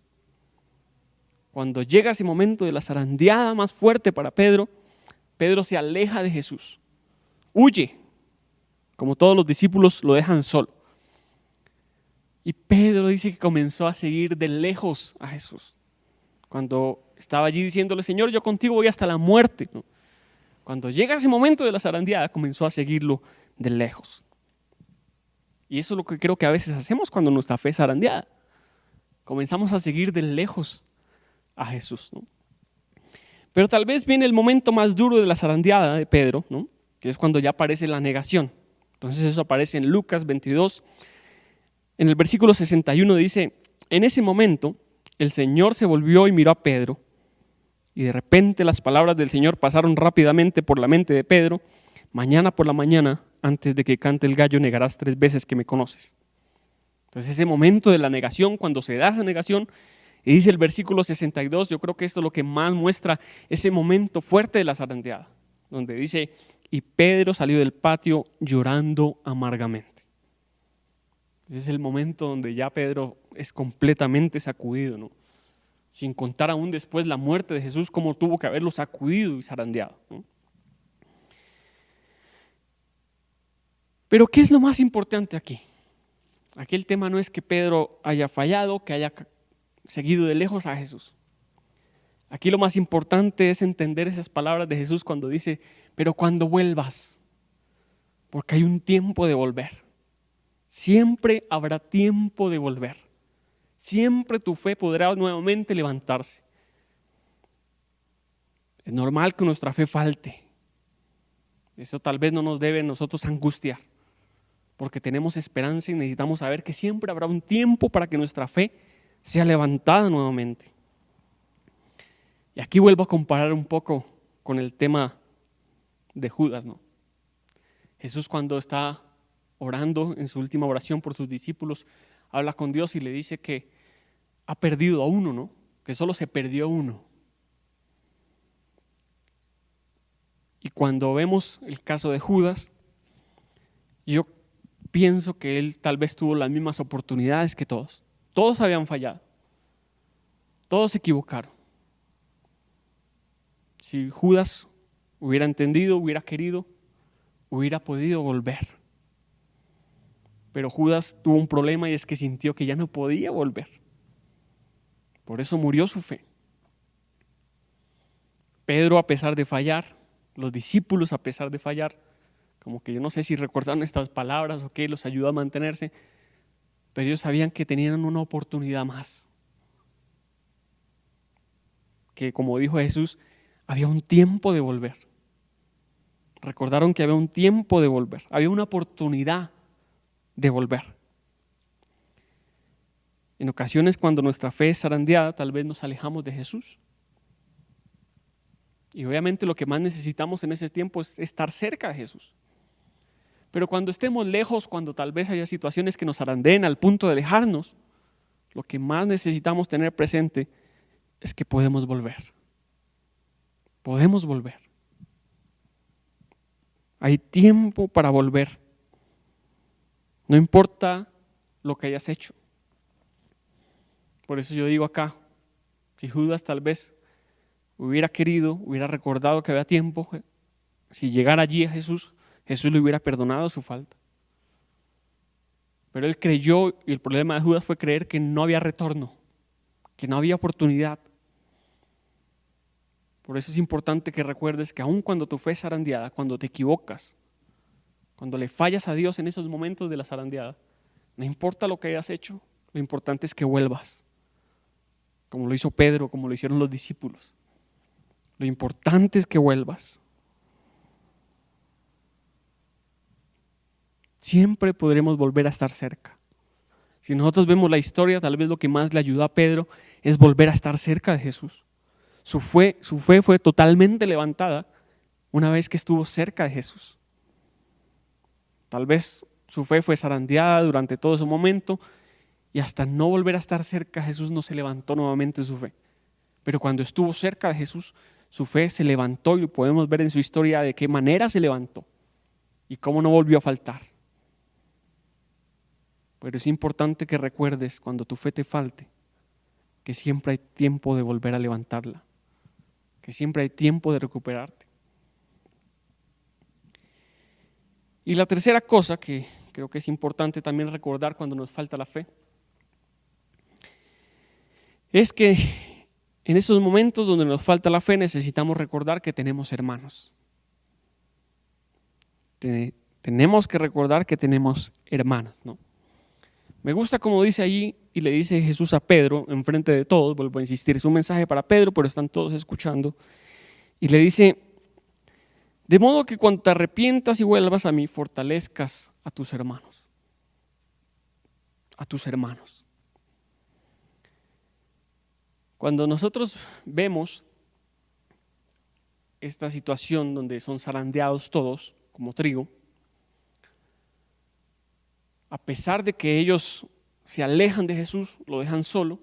Cuando llega ese momento de la zarandeada más fuerte para Pedro, Pedro se aleja de Jesús. Huye, como todos los discípulos lo dejan solo. Y Pedro dice que comenzó a seguir de lejos a Jesús. Cuando estaba allí diciéndole, Señor, yo contigo voy hasta la muerte, ¿no? Cuando llega ese momento de la zarandeada, comenzó a seguirlo de lejos. Y eso es lo que creo que a veces hacemos cuando nuestra fe es zarandeada. Comenzamos a seguir de lejos a Jesús, ¿no? Pero tal vez viene el momento más duro de la zarandeada de Pedro, ¿no?, que es cuando ya aparece la negación. Entonces eso aparece en Lucas 22. En el versículo 61 dice, en ese momento el Señor se volvió y miró a Pedro. Y de repente las palabras del Señor pasaron rápidamente por la mente de Pedro. Mañana por la mañana, antes de que cante el gallo, negarás 3 veces que me conoces. Entonces ese momento de la negación, cuando se da esa negación, y dice el versículo 62, yo creo que esto es lo que más muestra ese momento fuerte de la zarandeada, donde dice, y Pedro salió del patio llorando amargamente. Ese es el momento donde ya Pedro es completamente sacudido, ¿no?, sin contar aún después la muerte de Jesús, cómo tuvo que haberlo sacudido y zarandeado, ¿no? Pero ¿qué es lo más importante aquí? Aquí el tema no es que Pedro haya fallado, que haya seguido de lejos a Jesús. Aquí lo más importante es entender esas palabras de Jesús cuando dice, pero cuando vuelvas, porque hay un tiempo de volver. Siempre habrá tiempo de volver. Siempre tu fe podrá nuevamente levantarse. Es normal que nuestra fe falte. Eso tal vez no nos debe nosotros angustiar, porque tenemos esperanza y necesitamos saber que siempre habrá un tiempo para que nuestra fe sea levantada nuevamente. Y aquí vuelvo a comparar un poco con el tema de Judas, ¿no? Jesús, cuando está orando en su última oración por sus discípulos, habla con Dios y le dice que ha perdido a uno, ¿no?, que solo se perdió uno. Y cuando vemos el caso de Judas, yo pienso que él tal vez tuvo las mismas oportunidades que todos. Todos habían fallado. Todos se equivocaron. Si Judas hubiera entendido, hubiera querido, hubiera podido volver. Pero Judas tuvo un problema y es que sintió que ya no podía volver. Por eso murió su fe. Pedro, a pesar de fallar, los discípulos, a pesar de fallar, como que yo no sé si recordaron estas palabras o qué, los ayudó a mantenerse, pero ellos sabían que tenían una oportunidad más. Que como dijo Jesús, había un tiempo de volver. Recordaron que había un tiempo de volver, había una oportunidad de volver. En ocasiones, cuando nuestra fe es zarandeada, tal vez nos alejamos de Jesús. Y obviamente lo que más necesitamos en ese tiempo es estar cerca de Jesús. Pero cuando estemos lejos, cuando tal vez haya situaciones que nos zarandeen al punto de alejarnos, lo que más necesitamos tener presente es que podemos volver. Podemos volver. Hay tiempo para volver. No importa lo que hayas hecho. Por eso yo digo acá, si Judas tal vez hubiera querido, hubiera recordado que había tiempo, si llegara allí a Jesús, Jesús le hubiera perdonado su falta. Pero él creyó, y el problema de Judas fue creer que no había retorno, que no había oportunidad. Por eso es importante que recuerdes que aun cuando tu fe es zarandeada, cuando te equivocas, cuando le fallas a Dios en esos momentos de la zarandeada, no importa lo que hayas hecho, lo importante es que vuelvas, como lo hizo Pedro, como lo hicieron los discípulos. Lo importante es que vuelvas. Siempre podremos volver a estar cerca. Si nosotros vemos la historia, tal vez lo que más le ayudó a Pedro es volver a estar cerca de Jesús. Su fe fue totalmente levantada una vez que estuvo cerca de Jesús. Tal vez su fe fue zarandeada durante todo ese momento y hasta no volver a estar cerca de Jesús no se levantó nuevamente su fe. Pero cuando estuvo cerca de Jesús, su fe se levantó y podemos ver en su historia de qué manera se levantó y cómo no volvió a faltar. Pero es importante que recuerdes cuando tu fe te falte, que siempre hay tiempo de volver a levantarla, que siempre hay tiempo de recuperarte. Y la tercera cosa que creo que es importante también recordar cuando nos falta la fe, es que en esos momentos donde nos falta la fe necesitamos recordar que tenemos hermanos. Tenemos que recordar que tenemos hermanos, ¿no? Me gusta como dice allí y le dice Jesús a Pedro, enfrente de todos, vuelvo a insistir, es un mensaje para Pedro, pero están todos escuchando, y le dice: de modo que cuando te arrepientas y vuelvas a mí, fortalezcas a tus hermanos. A tus hermanos. Cuando nosotros vemos esta situación donde son zarandeados todos, como trigo, a pesar de que ellos se alejan de Jesús, lo dejan solo.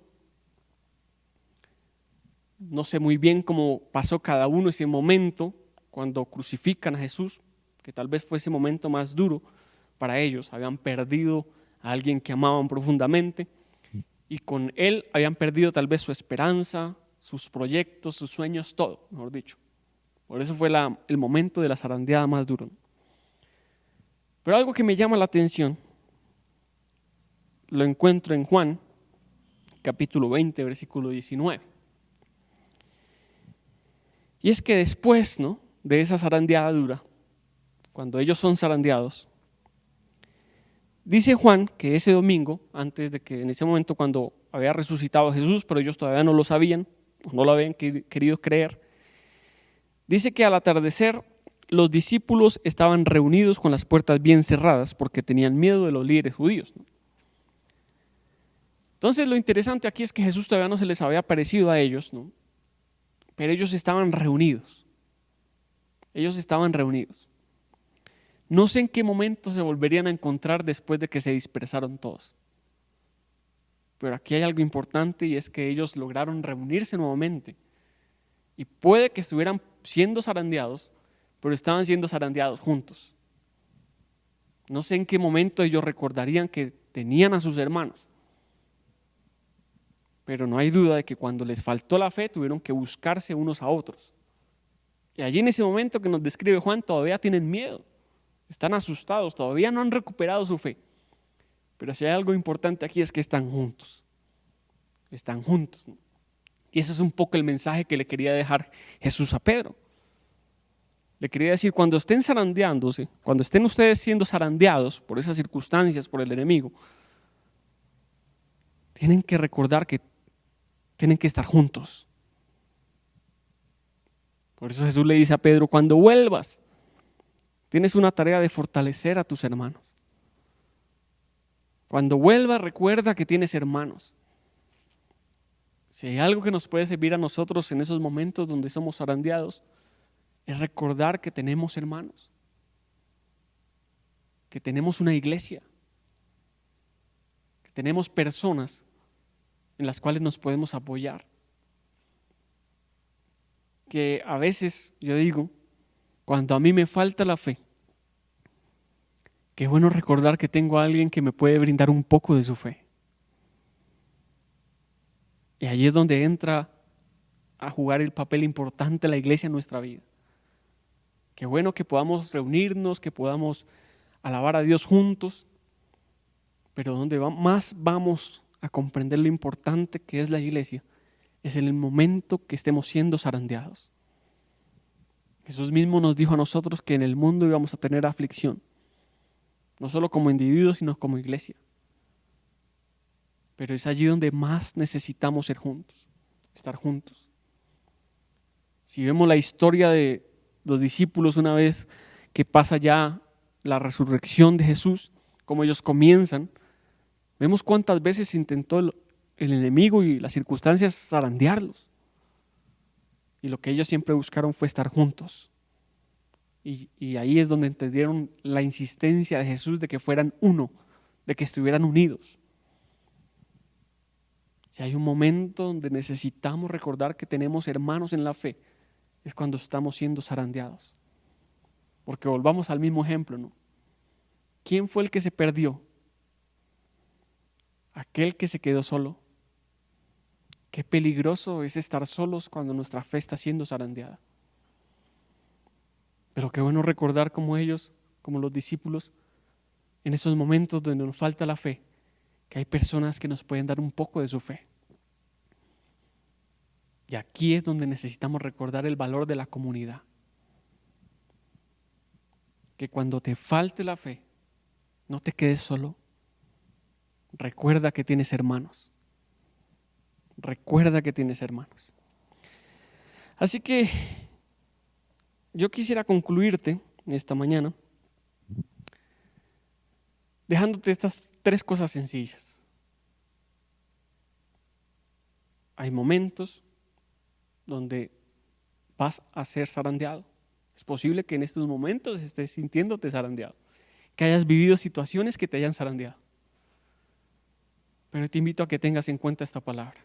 No sé muy bien cómo pasó cada uno ese momento cuando crucifican a Jesús, que tal vez fue ese momento más duro para ellos. Habían perdido a alguien que amaban profundamente y con él habían perdido tal vez su esperanza, sus proyectos, sus sueños, todo, mejor dicho. Por eso fue el momento de la zarandeada más duro. Pero algo que me llama la atención lo encuentro en Juan, capítulo 20, versículo 19. Y es que después, ¿no?, de esa zarandeada dura, cuando ellos son zarandeados, dice Juan que ese domingo, antes de que en ese momento cuando había resucitado Jesús, pero ellos todavía no lo sabían, no lo habían querido creer, dice que al atardecer los discípulos estaban reunidos con las puertas bien cerradas porque tenían miedo de los líderes judíos, ¿no? Entonces lo interesante aquí es que Jesús todavía no se les había aparecido a ellos, ¿no?, pero ellos estaban reunidos. Ellos estaban reunidos. No sé en qué momento se volverían a encontrar después de que se dispersaron todos. Pero aquí hay algo importante y es que ellos lograron reunirse nuevamente. Y puede que estuvieran siendo zarandeados, pero estaban siendo zarandeados juntos. No sé en qué momento ellos recordarían que tenían a sus hermanos, pero no hay duda de que cuando les faltó la fe tuvieron que buscarse unos a otros. Y allí en ese momento que nos describe Juan todavía tienen miedo, están asustados, todavía no han recuperado su fe. Pero si hay algo importante aquí es que están juntos. Están juntos, ¿no? Y ese es un poco el mensaje que le quería dejar Jesús a Pedro. Le quería decir, cuando estén zarandeándose, cuando estén ustedes siendo zarandeados por esas circunstancias, por el enemigo, tienen que recordar que tienen que estar juntos. Por eso Jesús le dice a Pedro, cuando vuelvas, tienes una tarea de fortalecer a tus hermanos. Cuando vuelvas, recuerda que tienes hermanos. Si hay algo que nos puede servir a nosotros en esos momentos donde somos zarandeados, es recordar que tenemos hermanos, que tenemos una iglesia, que tenemos personas en las cuales nos podemos apoyar. Que a veces, yo digo, cuando a mí me falta la fe, qué bueno recordar que tengo a alguien que me puede brindar un poco de su fe. Y allí es donde entra a jugar el papel importante la iglesia en nuestra vida. Qué bueno que podamos reunirnos, que podamos alabar a Dios juntos, pero donde más vamos a comprender lo importante que es la iglesia es en el momento que estemos siendo zarandeados. Jesús mismo nos dijo a nosotros que en el mundo íbamos a tener aflicción, no solo como individuos, sino como iglesia. Pero es allí donde más necesitamos ser juntos, estar juntos. Si vemos la historia de los discípulos una vez que pasa ya la resurrección de Jesús, como ellos comienzan, vemos cuántas veces intentó el enemigo y las circunstancias zarandearlos. Y lo que ellos siempre buscaron fue estar juntos. Y ahí es donde entendieron la insistencia de Jesús de que fueran uno, de que estuvieran unidos. Si hay un momento donde necesitamos recordar que tenemos hermanos en la fe, es cuando estamos siendo zarandeados. Porque volvamos al mismo ejemplo, ¿no? ¿Quién fue el que se perdió? Aquel que se quedó solo. Qué peligroso es estar solos cuando nuestra fe está siendo zarandeada. Pero qué bueno recordar como ellos, como los discípulos, en esos momentos donde nos falta la fe, que hay personas que nos pueden dar un poco de su fe. Y aquí es donde necesitamos recordar el valor de la comunidad. Que cuando te falte la fe, no te quedes solo. Recuerda que tienes hermanos. Recuerda que tienes hermanos. Así que yo quisiera concluirte esta mañana dejándote estas 3 cosas sencillas. Hay momentos donde vas a ser zarandeado. Es posible que en estos momentos estés sintiéndote zarandeado, que hayas vivido situaciones que te hayan zarandeado. Pero te invito a que tengas en cuenta esta palabra.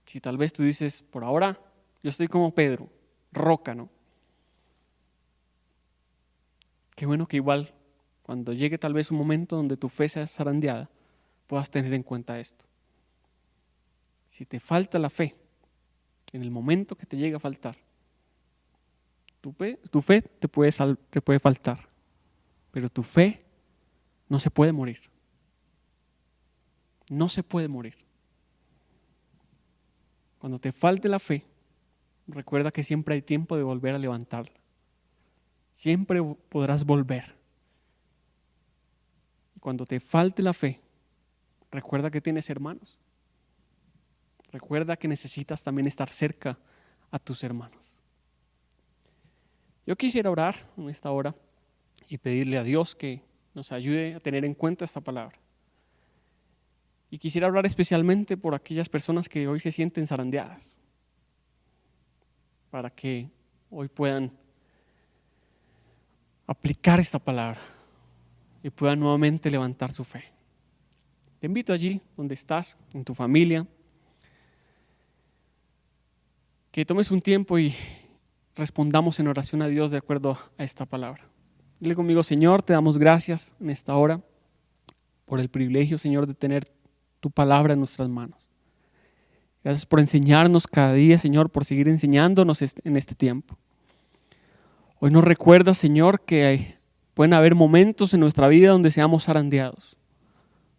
Si tal vez tú dices, por ahora yo estoy como Pedro, roca, ¿no? Qué bueno que igual cuando llegue tal vez un momento donde tu fe sea zarandeada, puedas tener en cuenta esto. Si te falta la fe, en el momento que te llegue a faltar, tu fe te puede faltar, pero tu fe no se puede morir. No se puede morir. Cuando te falte la fe, recuerda que siempre hay tiempo de volver a levantarla. Siempre podrás volver. Y cuando te falte la fe, recuerda que tienes hermanos. Recuerda que necesitas también estar cerca a tus hermanos. Yo quisiera orar en esta hora y pedirle a Dios que nos ayude a tener en cuenta esta palabra. Y quisiera hablar especialmente por aquellas personas que hoy se sienten zarandeadas, para que hoy puedan aplicar esta palabra y puedan nuevamente levantar su fe. Te invito allí donde estás, en tu familia, que tomes un tiempo y respondamos en oración a Dios de acuerdo a esta palabra. Dile conmigo: Señor, te damos gracias en esta hora por el privilegio, Señor, de tener tu palabra en nuestras manos. Gracias por enseñarnos cada día, Señor, por seguir enseñándonos en este tiempo. Hoy nos recuerda, Señor, que pueden haber momentos en nuestra vida donde seamos zarandeados,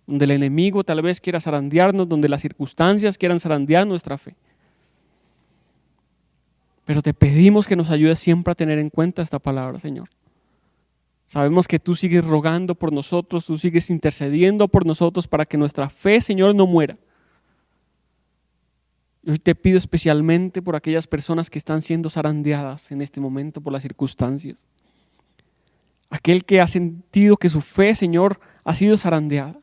donde el enemigo tal vez quiera zarandearnos, donde las circunstancias quieran zarandear nuestra fe. Pero te pedimos que nos ayudes siempre a tener en cuenta esta palabra, Señor. Sabemos que tú sigues rogando por nosotros, tú sigues intercediendo por nosotros para que nuestra fe, Señor, no muera. Y hoy te pido especialmente por aquellas personas que están siendo zarandeadas en este momento por las circunstancias. Aquel que ha sentido que su fe, Señor, ha sido zarandeada.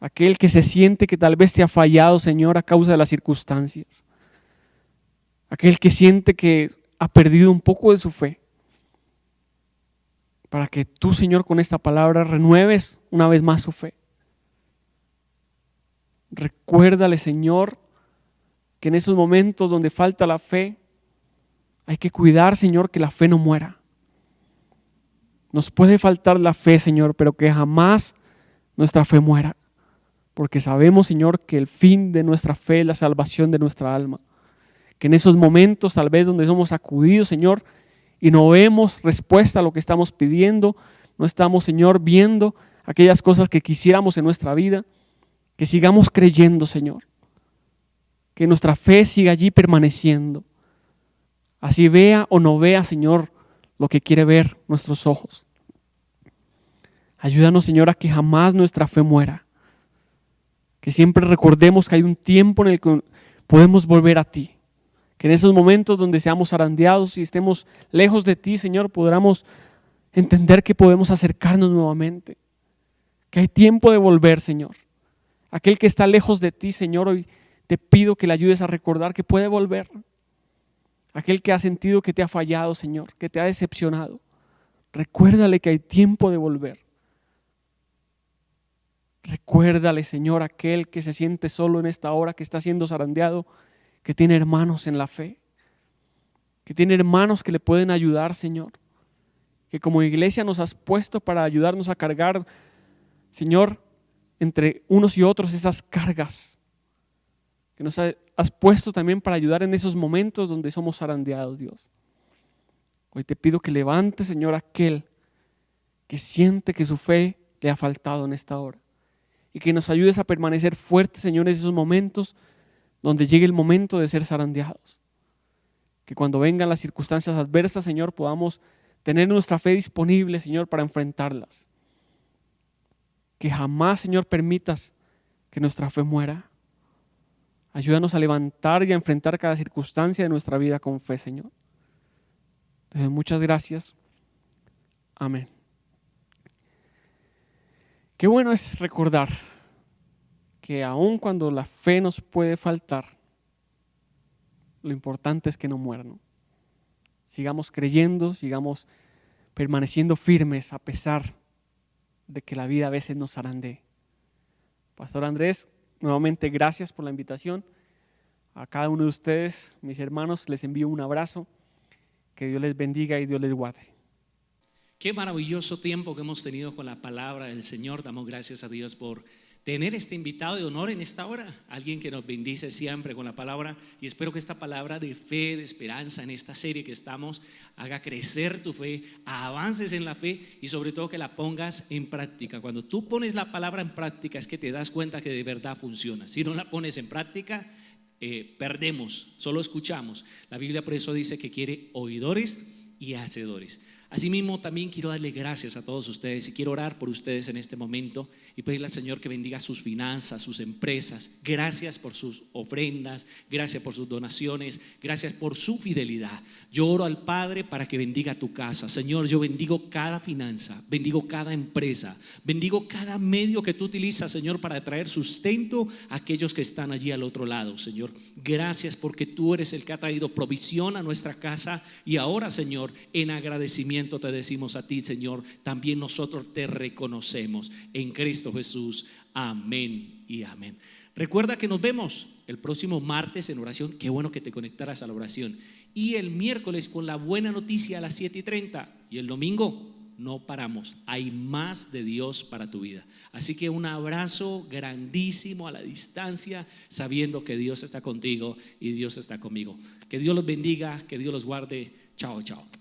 Aquel que se siente que tal vez te ha fallado, Señor, a causa de las circunstancias. Aquel que siente que ha perdido un poco de su fe. Para que tú, Señor, con esta palabra renueves una vez más su fe. Recuérdale, Señor, que en esos momentos donde falta la fe, hay que cuidar, Señor, que la fe no muera. Nos puede faltar la fe, Señor, pero que jamás nuestra fe muera. Porque sabemos, Señor, que el fin de nuestra fe es la salvación de nuestra alma. Que en esos momentos, tal vez donde somos sacudidos, Señor, y no vemos respuesta a lo que estamos pidiendo, no estamos, Señor, viendo aquellas cosas que quisiéramos en nuestra vida, que sigamos creyendo, Señor. Que nuestra fe siga allí permaneciendo. Así vea o no vea, Señor, lo que quiere ver nuestros ojos. Ayúdanos, Señor, a que jamás nuestra fe muera. Que siempre recordemos que hay un tiempo en el que podemos volver a ti. Que en esos momentos donde seamos zarandeados y estemos lejos de ti, Señor, podamos entender que podemos acercarnos nuevamente. Que hay tiempo de volver, Señor. Aquel que está lejos de ti, Señor, hoy te pido que le ayudes a recordar que puede volver. Aquel que ha sentido que te ha fallado, Señor, que te ha decepcionado. Recuérdale que hay tiempo de volver. Recuérdale, Señor, aquel que se siente solo en esta hora, que está siendo zarandeado, que tiene hermanos en la fe, que tiene hermanos que le pueden ayudar, Señor, que como iglesia nos has puesto para ayudarnos a cargar, Señor, entre unos y otros esas cargas, que nos has puesto también para ayudar en esos momentos donde somos zarandeados, Dios. Hoy te pido que levantes, Señor, aquel que siente que su fe le ha faltado en esta hora y que nos ayudes a permanecer fuertes, Señor, en esos momentos donde llegue el momento de ser zarandeados. Que cuando vengan las circunstancias adversas, Señor, podamos tener nuestra fe disponible, Señor, para enfrentarlas. Que jamás, Señor, permitas que nuestra fe muera. Ayúdanos a levantar y a enfrentar cada circunstancia de nuestra vida con fe, Señor. Te doy muchas gracias. Amén. Qué bueno es recordar que aun cuando la fe nos puede faltar, lo importante es que no muera, ¿no? Sigamos creyendo, sigamos permaneciendo firmes a pesar de que la vida a veces nos zarandee. Pastor Andrés, nuevamente gracias por la invitación. A cada uno de ustedes, mis hermanos, les envío un abrazo. Que Dios les bendiga y Dios les guarde. Qué maravilloso tiempo que hemos tenido con la palabra del Señor. Damos gracias a Dios por tener este invitado de honor en esta hora, alguien que nos bendice siempre con la palabra, y espero que esta palabra de fe, de esperanza en esta serie que estamos, haga crecer tu fe, avances en la fe y sobre todo que la pongas en práctica. Cuando tú pones la palabra en práctica es que te das cuenta que de verdad funciona. Si no la pones en práctica, perdemos, solo escuchamos. La Biblia por eso dice que quiere oidores y hacedores. Asimismo, también quiero darle gracias a todos ustedes y quiero orar por ustedes en este momento y pedirle al Señor que bendiga sus finanzas, sus empresas. Gracias por sus ofrendas, gracias por sus donaciones, gracias por su fidelidad. Yo oro al Padre para que bendiga tu casa. Señor, yo bendigo cada finanza, bendigo cada empresa, bendigo cada medio que tú utilizas, Señor, para traer sustento a aquellos que están allí al otro lado, Señor. Gracias porque tú eres el que ha traído provisión a nuestra casa y ahora, Señor, en agradecimiento te decimos a ti, Señor, también nosotros te reconocemos en Cristo Jesús. Amén y amén. Recuerda que nos vemos el próximo martes en oración. Qué bueno que te conectaras a la oración. y el miércoles con la buena noticia a las 7:30 y el domingo no paramos, hay más de Dios para tu vida. Así que un abrazo grandísimo a la distancia, sabiendo que Dios está contigo y Dios está conmigo. Que Dios los bendiga, que Dios los guarde. Chao, chao.